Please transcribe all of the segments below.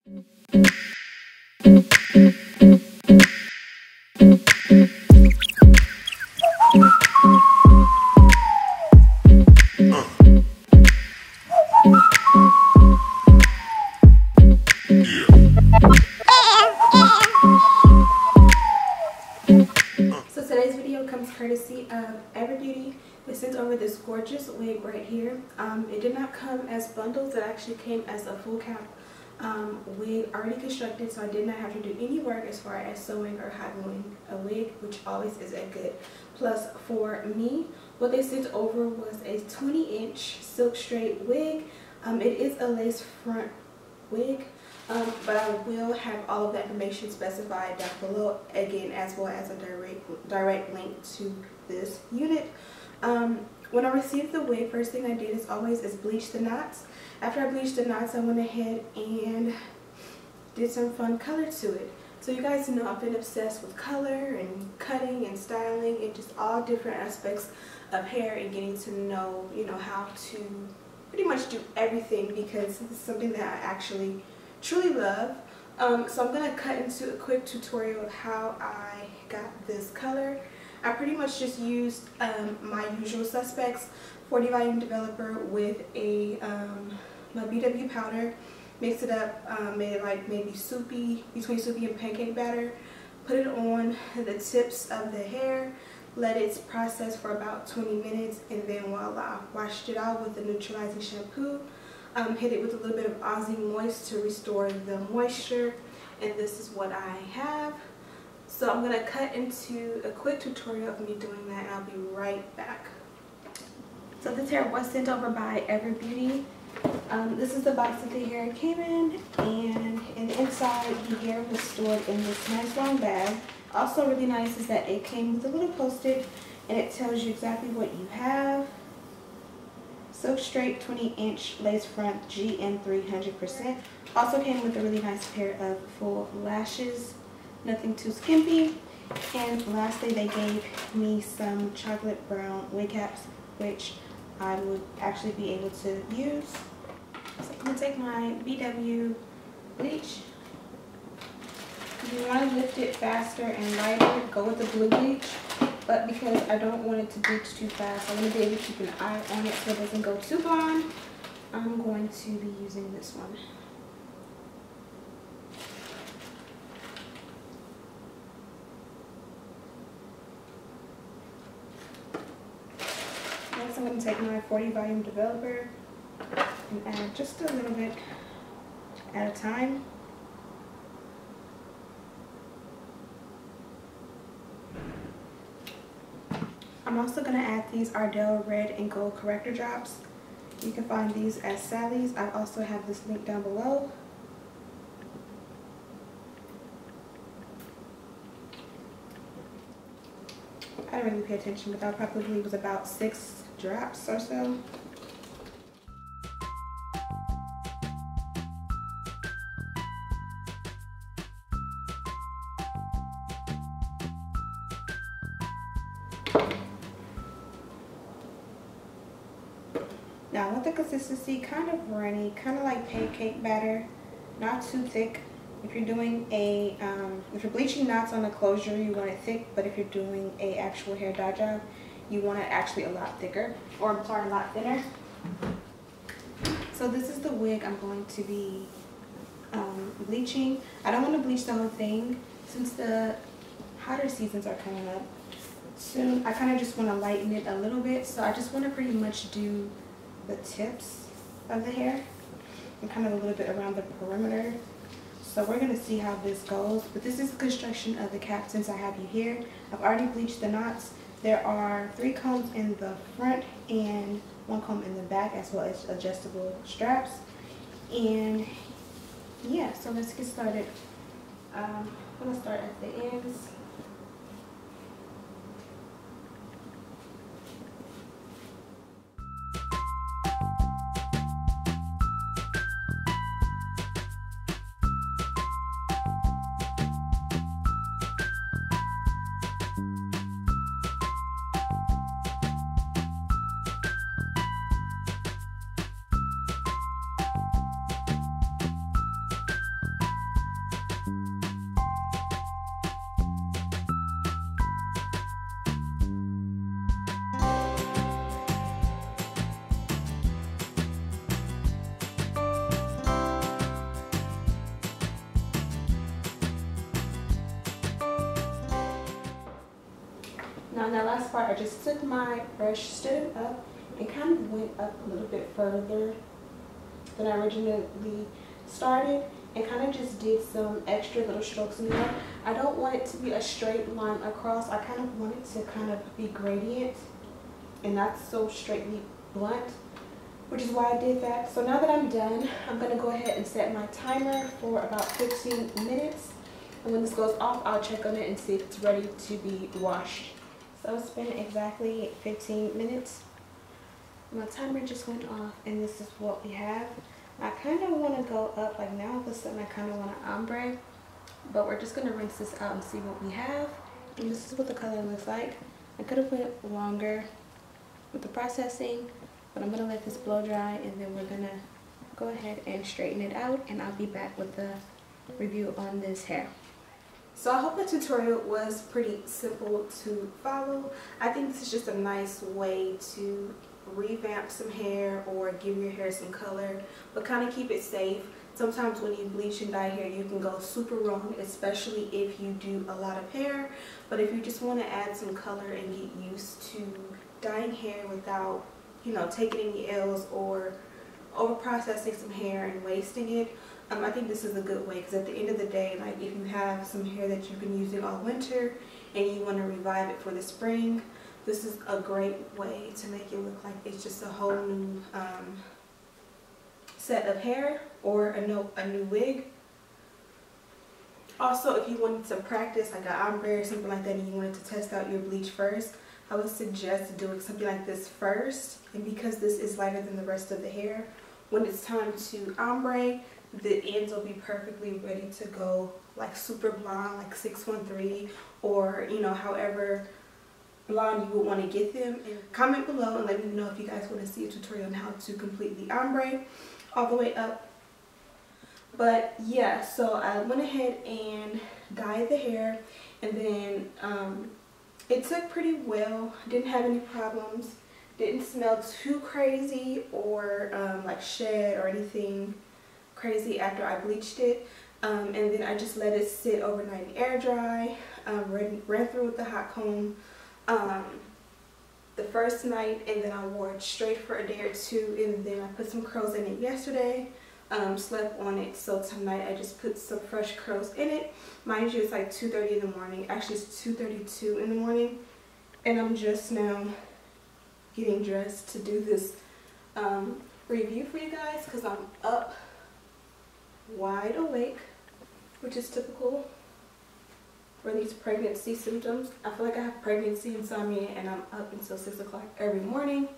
So today's video comes courtesy of EverBeauty. They sent over this gorgeous wig right here. It did not come as bundles. It actually came as a full cap wig already constructed, so I did not have to do any work as far as sewing or hot gluing a wig, which always is a good plus for me. What they sent over was a 20-inch silk straight wig. It is a lace front wig. But I will have all of that information specified down below, again, as well as a direct link to this unit. When I received the wig, first thing I did, as always, is bleach the knots. After I bleached the knots, I went ahead and did some fun color to it. So you guys know I've been obsessed with color and cutting and styling and just all different aspects of hair and getting to know, how to pretty much do everything, because this is something that I actually truly love. So I'm going to cut into a quick tutorial of how I got this color. I pretty much just used my usual suspects, 40 volume developer with a my BW powder, mixed it up, made it like maybe soupy, between soupy and pancake batter, put it on the tips of the hair, let it process for about 20 minutes, and then voila, washed it out with the neutralizing shampoo. Hit it with a little bit of Aussie Moist to restore the moisture, and this is what I have. So I'm going to cut into a quick tutorial of me doing that, and I'll be right back. So this hair was sent over by EverBeauty. This is the box that the hair came in, and in the inside the hair was stored in this nice long bag. Also really nice is that it came with a little post-it, and it tells you exactly what you have. Silk straight 20-inch lace front GN 300%. Also came with a really nice pair of full lashes, nothing too skimpy. And lastly, they gave me some chocolate brown wig caps, which I would actually be able to use. So I'm going to take my BW bleach. If you want to lift it faster and lighter, go with the blue bleach. But because I don't want it to bleach too fast, I want to be able to keep an eye on it so it doesn't go too blonde, I'm going to be using this one. Next, I'm going to take my 40 volume developer and add just a little bit at a time. I'm also going to add these Ardell red and gold corrector drops. You can find these at Sally's. I also have this link down below. I didn't really pay attention, but that probably was about 6 drops or so. Now I want the consistency kind of runny, kind of like pancake batter, not too thick. If you're doing a, if you're bleaching knots on the closure, you want it thick, but if you're doing a actual hair dye job, you want it actually a lot thicker, or I'm sorry, a lot thinner. So this is the wig I'm going to be bleaching. I don't want to bleach the whole thing since the hotter seasons are coming up soon. I kind of just want to lighten it a little bit, so I just want to pretty much do the tips of the hair and kind of a little bit around the perimeter. So we're going to see how this goes, but this is the construction of the cap since I have you here. I've already bleached the knots. There are 3 combs in the front and 1 comb in the back, as well as adjustable straps. And yeah, so let's get started. I'm going to start at the ends. Now, in that last part, I just took my brush, stood it up, and kind of went up a little bit further than I originally started, and kind of just did some extra little strokes in there. I don't want it to be a straight line across. I kind of want it to kind of be gradient and not so straightly blunt, which is why I did that. So now that I'm done, I'm going to go ahead and set my timer for about 15 minutes. And when this goes off, I'll check on it and see if it's ready to be washed. So it's been exactly 15 minutes. My timer just went off, and this is what we have. I kind of want to go up, like now all of a sudden I kind of want to ombre, but we're just going to rinse this out and see what we have. And this is what the color looks like. I could have went longer with the processing, but I'm going to let this blow dry, and then we're going to go ahead and straighten it out, and I'll be back with the review on this hair. So I hope the tutorial was pretty simple to follow. I think this is just a nice way to revamp some hair or give your hair some color, but kind of keep it safe. Sometimes when you bleach and dye hair, you can go super wrong, especially if you do a lot of hair. But if you just want to add some color and get used to dyeing hair without, you know, taking any L's or over processing some hair and wasting it, I think this is a good way, because at the end of the day, like if you have some hair that you've been using all winter and you want to revive it for the spring, this is a great way to make it look like it's just a whole new set of hair or a new wig. Also, if you wanted to practice like an ombre or something like that and you wanted to test out your bleach first, I would suggest doing something like this first. And because this is lighter than the rest of the hair, when it's time to ombre, the ends will be perfectly ready to go, like super blonde, like 613, or you know, however blonde you would want to get them. And comment below and let me know if you guys want to see a tutorial on how to completely ombre all the way up. But yeah, so I went ahead and dyed the hair, and then it took pretty well. Didn't have any problems, didn't smell too crazy or like shed or anything crazy after I bleached it. And then I just let it sit overnight and air dry. Ran through with the hot comb the first night, and then I wore it straight for a day or two, and then I put some curls in it yesterday. Slept on it, so tonight I just put some fresh curls in it. Mind you, it's like 2:30 in the morning. Actually, it's 2:32 in the morning, and I'm just now getting dressed to do this review for you guys, because I'm up wide awake, which is typical for these pregnancy symptoms. I feel like I have pregnancy insomnia, and I'm up until 6 o'clock every morning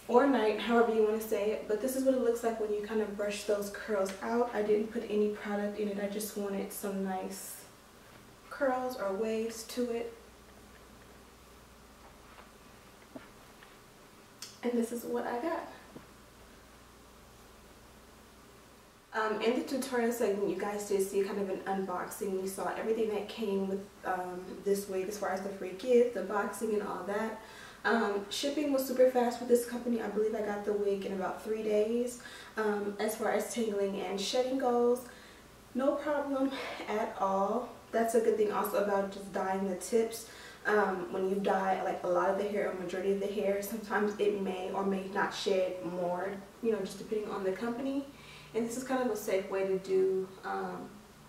or night, however you want to say it. But this is what it looks like when you kind of brush those curls out. I didn't put any product in it. I just wanted some nice curls or waves to it. And this is what I got. In the tutorial segment, you guys did see kind of an unboxing. You saw everything that came with this wig, as far as the free gift, the boxing, and all that. Shipping was super fast with this company. I believe I got the wig in about 3 days. As far as tangling and shedding goes, no problem at all. That's a good thing also about just dyeing the tips. When you dye like a lot of the hair or majority of the hair, sometimes it may or may not shed more, you know, just depending on the company. And this is kind of a safe way to do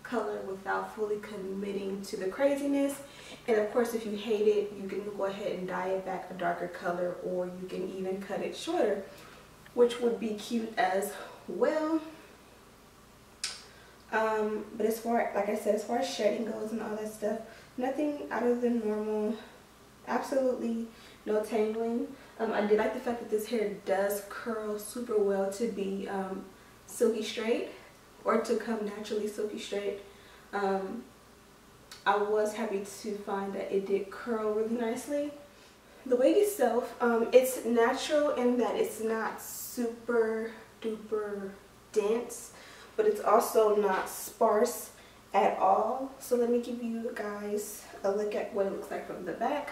color without fully committing to the craziness. And of course, if you hate it, you can go ahead and dye it back a darker color, or you can even cut it shorter, which would be cute as well. But as far, like I said, as far as shedding goes and all that stuff, nothing out of the normal. Absolutely no tangling. I did like the fact that this hair does curl super well to be silky straight, or to come naturally silky straight. I was happy to find that it did curl really nicely. The wig itself, it's natural in that it's not super duper dense, but it's also not sparse at all. So let me give you guys a look at what it looks like from the back.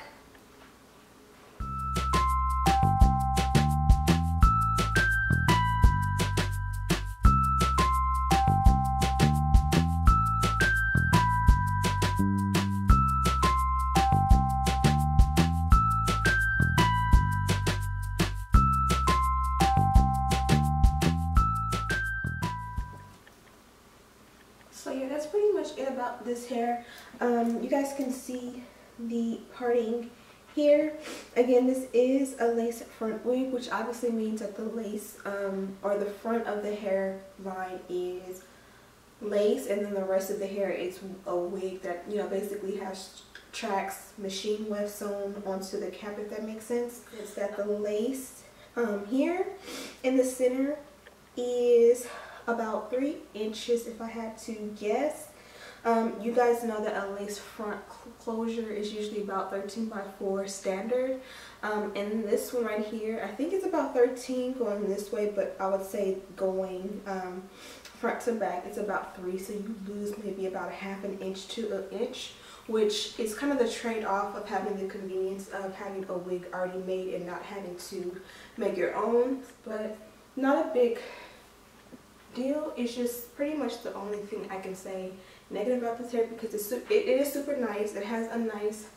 So yeah, that's pretty much it about this hair. You guys can see the parting here. Again, this is a lace front wig, which obviously means that the lace or the front of the hairline is lace, and then the rest of the hair is a wig that, you know, basically has tracks machine weft sewn onto the cap, if that makes sense. It's that the lace here in the center is about 3 inches if I had to guess. You guys know that a lace front closure is usually about 13 by 4 standard, and this one right here, I think it's about 13 going this way, but I would say going front to back it's about 3, so you lose maybe about a half an inch to an inch, which is kind of the trade-off of having the convenience of having a wig already made and not having to make your own. But not a big deal. It's just pretty much the only thing I can say negative about this hair, because it is super nice. It has a nice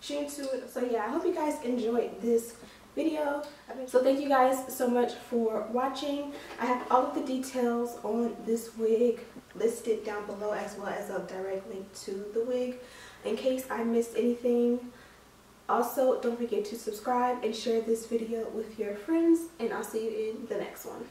sheen to it. So yeah, I hope you guys enjoyed this video. So thank you guys so much for watching. I have all of the details on this wig listed down below, as well as a direct link to the wig in case I missed anything. Also, don't forget to subscribe and share this video with your friends, and I'll see you in the next one.